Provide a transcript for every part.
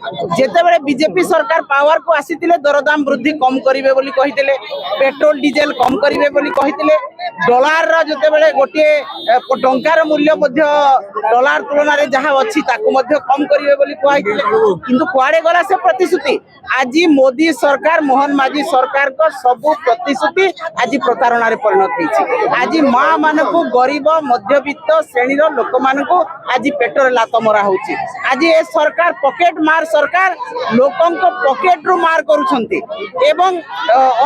जेतेबेले BJP सरकार power को आसीथिले दरदाम वृद्धि कम करिवे बोली कहिथिले, पेट्रोल डीजेल कम करिवे बोली कहिथिले, डॉलर रो जेतेबेले गोटे टंकार मूल्य मध्य डॉलर तुलना रे जहां अछि ताकू मध्य कम करिवे बोली कहिथिले, किंतु कुआडे गला से प्रतिश्रुति। आज मोदी सरकार मोहन माझी सरकार को सबु प्रतिश्रुति आज प्रतारणा रे परिणत होईछि। आज मां मानकु गरीब मध्यवित्त श्रेणी रो लोक मानकु आज पेटर लात मरा होछि। आज ए सरकार पॉकेट मार सरकार लोकन को पॉकेट रु मार करूछंती एवं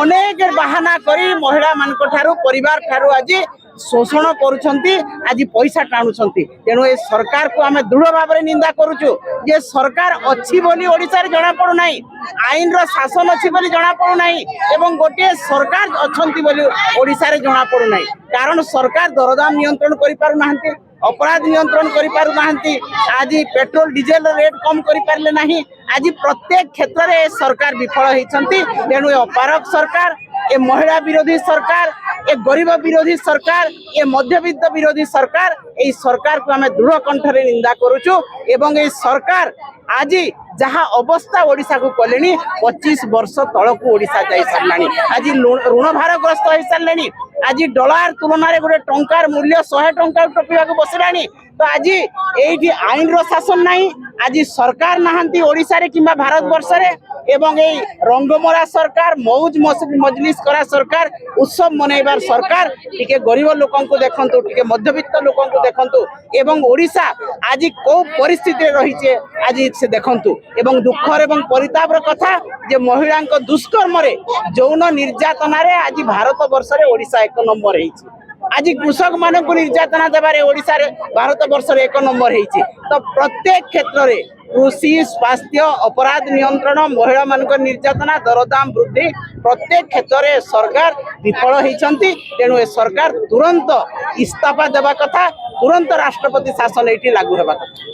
अनेक बहाना करी महिला मानक ठारू परिवार ठारू आज शोषण करुछंती, आज पैसा टाणुछंती। तेणु ए सरकार को आमे दृढ़ भाव में निंदा करूछु जे सरकार अछि बोली ओडिसा रे जणा पडु नाही, आईन रो शासन अछि बोली जणा पडु नाही एवं गोटे सरकार अछंती बोली ओडिसा रे जणा पडु नाही। कारण सरकार दरदाम नियंत्रण करि पारु नाहंती, अपराध नियंत्रण करि पारु नाहंती, आज पेट्रोल डीजेल रेट कम करि पारले नाही। आज प्रत्येक क्षेत्र रे सरकार विफल होइछंती। तेणु ए अपारक सरकार, ए महिला विरोधी सरकार, ए गरीब विरोधी सरकार, ए मध्यवित्त विरोधी सरकार, ए सरकार को आमे दृढ़ कंठरे निंदा करूछु एवं ए सरकार आज जहाँ अवस्था ओडिशा को कलेनी 25 वर्ष तलकू ओडिशा जाई सारलानी। आज ऋण भारग्रस्त हो सारलेनी। आज डॉलर तुलना रे गोटे टंकार मूल्य 100 टंका टपिया को बसलानी। तो आज एठी आईन रो शासन नाही, आज सरकार नाहंती ओडिशा रे किंबा भारत वर्ष रे एवं ए रंगमरा सरकार, मौज मजलिस करा सरकार, उत्सव मनैबार सरकार टिके गरीब लोकन को देखंतु, टिके मध्यवित्त लोकन को देखंतु एवं ओडिशा आज को परिस्थिति रे रहिছে आज से देखंतु। एवं दुखर एवं परितापर कथा जे महिला दुष्कर्म रे यौन निर्यातना रे आज भारत वर्ष रे ओडिशा 1 नंबर हेछि। आज कृषक मान को निर्यातना देवारे ओडिशा रे भारत वर्ष रे 1 नंबर हेछि। तो प्रत्येक क्षेत्र रे कृषि, स्वास्थ्य, अपराध नियंत्रण, महिला मान निर्यातना, दरदाम वृद्धि प्रत्येक क्षेत्र में सरकार विफल होइछंती। तेणु ए सरकार तुरंत इस्तीफा देवा कथा, तुरंत राष्ट्रपति शासन एठी लागू हेबा कथा।